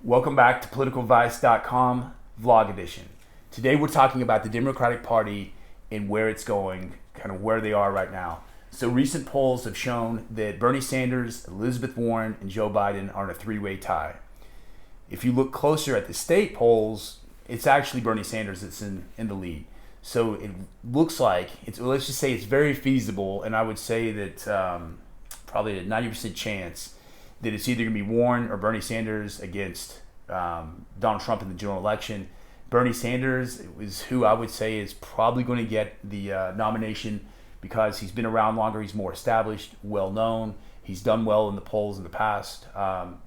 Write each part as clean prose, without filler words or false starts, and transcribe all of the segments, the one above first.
Welcome back to politicalvice.com vlog edition. Today we're talking about the Democratic Party and where it's going, kind of where they are right now. So recent polls have shown that Bernie Sanders, Elizabeth Warren, and Joe Biden are in a three-way tie. If you look closer at the state polls, it's actually Bernie Sanders that's in the lead. So it looks like, let's just say it's very feasible, and I would say that probably a 90% chance that it's either going to be Warren or Bernie Sanders against Donald Trump in the general election. Bernie Sanders is who I would say is probably going to get the nomination because he's been around longer, he's more established, well known, he's done well in the polls in the past. All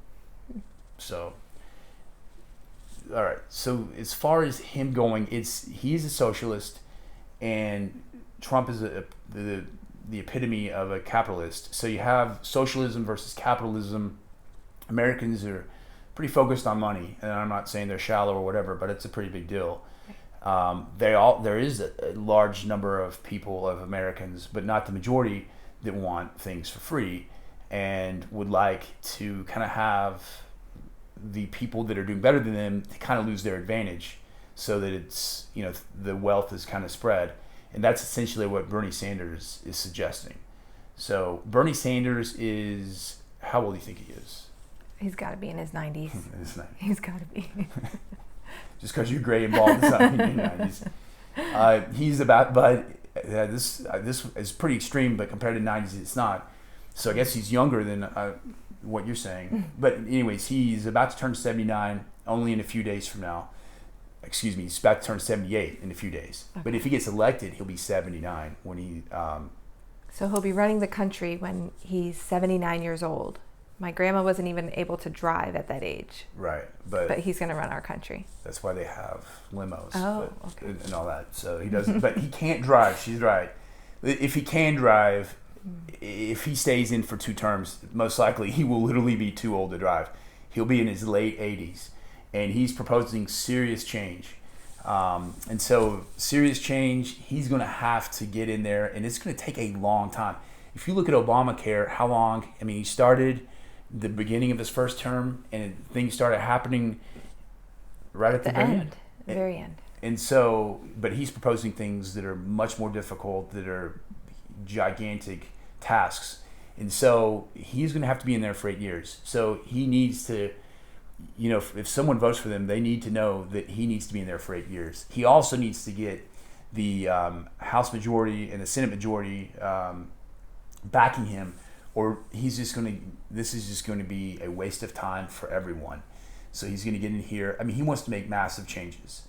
right. So as far as him going, he's a socialist, and Trump is the epitome of a capitalist. So you have socialism versus capitalism. Americans are pretty focused on money, and I'm not saying they're shallow or whatever, but it's a pretty big deal. There is a large number of people, of Americans, but not the majority, that want things for free and would like to kind of have the people that are doing better than them to kind of lose their advantage, so that it's, the wealth is kind of spread. And that's essentially what Bernie Sanders is suggesting. So Bernie Sanders is, how old do you think he is? He's got to be in his 90s. In his 90s. He's got to be. Just because you're gray and bald does not mean you're in your 90s. He's about, but this is pretty extreme, but compared to 90s, it's not. So I guess he's younger than what you're saying. But anyways, he's about to turn 79 only in a few days from now. Excuse me, he's about to turn 78 in a few days. Okay. But if he gets elected, he'll be 79 when he... So he'll be running the country when he's 79 years old. My grandma wasn't even able to drive at that age. Right, but he's going to run our country. That's why they have limos okay. and all that. So he doesn't, but he can't drive. She's right. If he can drive, if he stays in for 2 terms, most likely he will literally be too old to drive. He'll be in his late 80s, and he's proposing serious change. And so serious change, he's going to have to get in there, and it's going to take a long time. If you look at Obamacare, how long? I mean, he started the beginning of his first term, and things started happening right at the very end. The very end. And so, but he's proposing things that are much more difficult, that are gigantic tasks. And so he's going to have to be in there for 8 years. So he needs to, if someone votes for them, they need to know that he needs to be in there for 8 years. He also needs to get the House majority and the Senate majority backing him, or this is just going to be a waste of time for everyone. So he's going to get in here. I mean, he wants to make massive changes.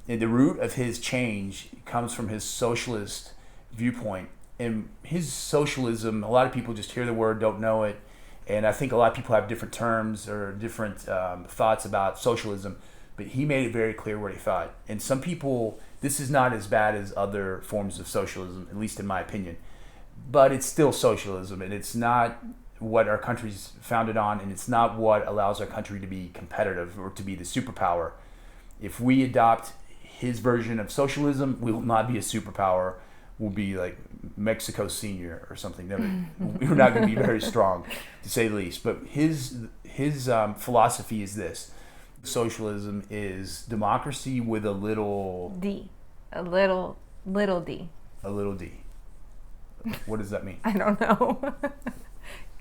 And the root of his change comes from his socialist viewpoint. And his socialism, a lot of people just hear the word, don't know it. And I think a lot of people have different terms or different thoughts about socialism. But he made it very clear what he thought. And some people, this is not as bad as other forms of socialism, at least in my opinion. But it's still socialism, and it's not what our country's founded on, and it's not what allows our country to be competitive or to be the superpower. If we adopt his version of socialism, we will not be a superpower. We'll be like Mexico Senior or something. We're not going to be very strong, to say the least. But his philosophy is this: socialism is democracy with a little d, a little d. A little d. What does that mean? I don't know.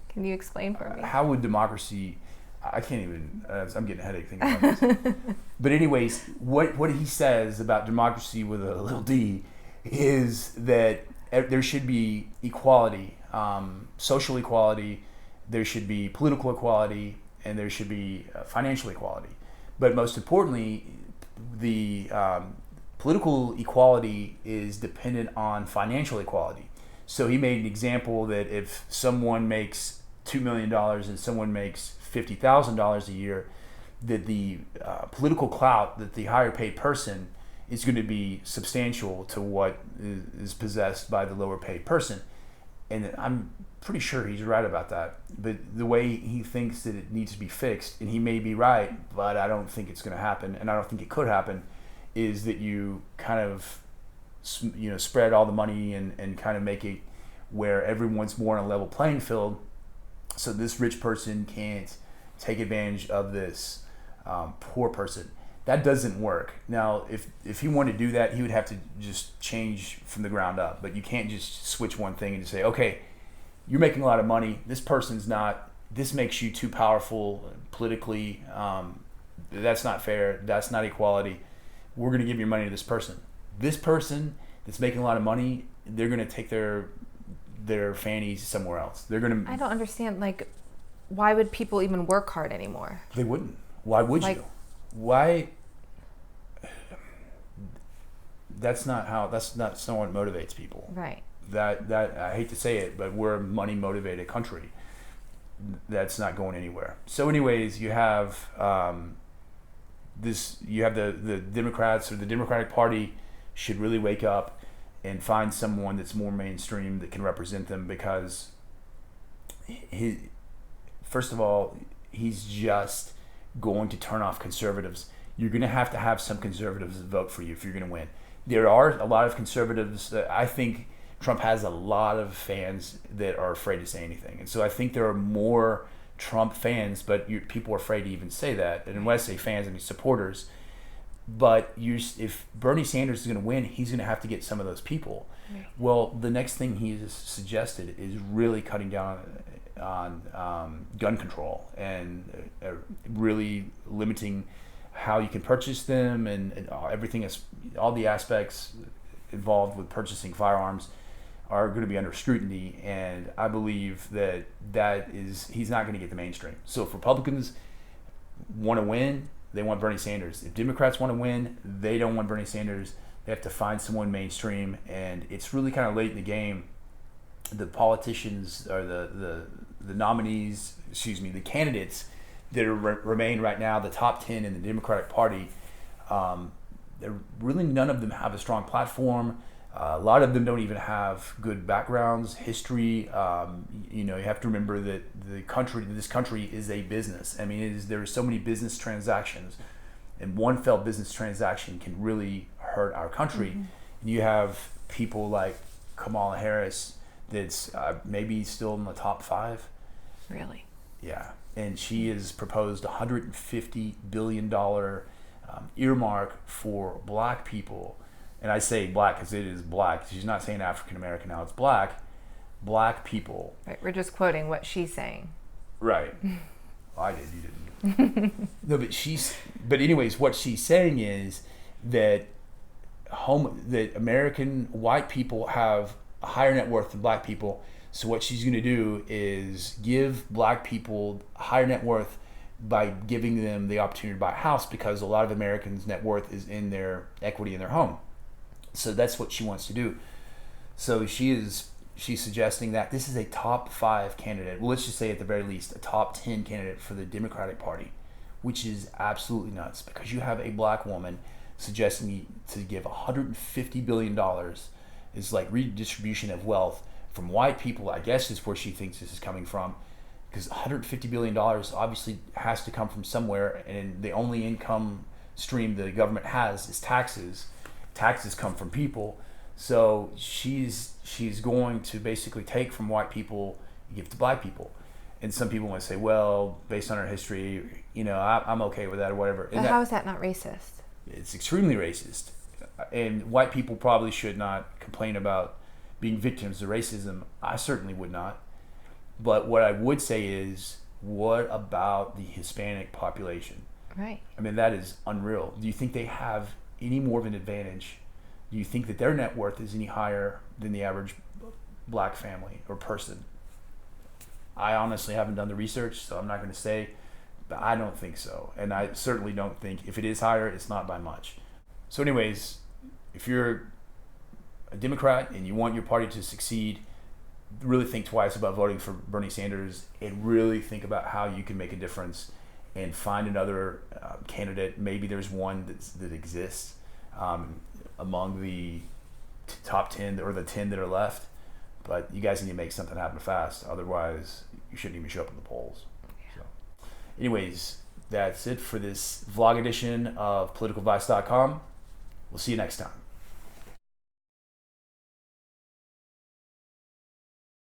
Can you explain for me? How would democracy... I can't even... I'm getting a headache thinking about this. But anyways, what he says about democracy with a little d is that there should be equality, social equality, there should be political equality, and there should be financial equality. But most importantly, the political equality is dependent on financial equality. So he made an example that if someone makes $2 million and someone makes $50,000 a year, that the political clout that the higher paid person is going to be substantial to what is possessed by the lower paid person. And I'm pretty sure he's right about that. But the way he thinks that it needs to be fixed, and he may be right, but I don't think it's going to happen, and I don't think it could happen, is that you kind of spread all the money and kind of make it where everyone's more on a level playing field, so this rich person can't take advantage of this poor person. That doesn't work. Now, if he wanted to do that, he would have to just change from the ground up. But you can't just switch one thing and just say, okay, you're making a lot of money. This person's not. This makes you too powerful politically. That's not fair. That's not equality. We're going to give your money to this person. This person that's making a lot of money, they're going to take their fannies somewhere else. They're going to. I don't understand. Like, why would people even work hard anymore? They wouldn't. Why would Like, you? Why? That's not what motivates people. right. That I hate to say it, but we're a money motivated country. That's not going anywhere. So, anyways, you have You have the Democrats, or the Democratic Party should really wake up and find someone that's more mainstream that can represent them, because first of all, he's just going to turn off conservatives. You're going to have some conservatives vote for you if you're going to win. There are a lot of conservatives. I think Trump has a lot of fans that are afraid to say anything. And so I think there are more Trump fans, but people are afraid to even say that. And when I say fans, I mean supporters. But if Bernie Sanders is going to win, he's going to have to get some of those people. Right. Well, the next thing he's suggested is really cutting down on gun control and really limiting how you can purchase them, and everything is, all the aspects involved with purchasing firearms are going to be under scrutiny. And I believe he's not going to get the mainstream. So if Republicans want to win, they want Bernie Sanders. If Democrats want to win, they don't want Bernie Sanders. They have to find someone mainstream, and it's really kind of late in the game. The politicians, or the nominees, the candidates that remain right now, the top 10 in the Democratic Party, really none of them have a strong platform. A lot of them don't even have good backgrounds, history. You have to remember that this country is a business. I mean, there are so many business transactions, and one failed business transaction can really hurt our country. Mm-hmm. And you have people like Kamala Harris, that's maybe still in the top 5. Really? Yeah. And she has proposed $150 billion earmark for black people. And I say black because it is black. She's not saying African American now, it's black people. Right, we're just quoting what she's saying. Right. I did, you didn't. No, but anyways, what she's saying is that American white people have a higher net worth than black people. So what she's going to do is give black people a higher net worth by giving them the opportunity to buy a house, because a lot of Americans' net worth is in their equity in their home. So that's what she wants to do. So she's suggesting that this is a top 5 candidate. Well, let's just say at the very least a top 10 candidate for the Democratic Party, which is absolutely nuts, because you have a black woman suggesting to give $150 billion is like redistribution of wealth from white people. I guess is where she thinks this is coming from, because $150 billion obviously has to come from somewhere, and the only income stream the government has is taxes. Taxes come from people. So she's going to basically take from white people and give to black people. And some people want to say, well, based on our history, I'm okay with that or whatever. But how is that not racist? It's extremely racist. And white people probably should not complain about being victims of racism. I certainly would not. But what I would say is, what about the Hispanic population? Right. I mean, that is unreal. Do you think they have any more of an advantage? Do you think that their net worth is any higher than the average black family or person? I honestly haven't done the research, so I'm not going to say, but I don't think so. And I certainly don't think, if it is higher, it's not by much. So anyways, if you're a Democrat and you want your party to succeed, really think twice about voting for Bernie Sanders, and really think about how you can make a difference, and find another candidate. Maybe there's one that exists among the top 10 or the 10 that are left, but you guys need to make something happen fast. Otherwise, you shouldn't even show up in the polls. So, anyways, that's it for this vlog edition of politicalvice.com. We'll see you next time.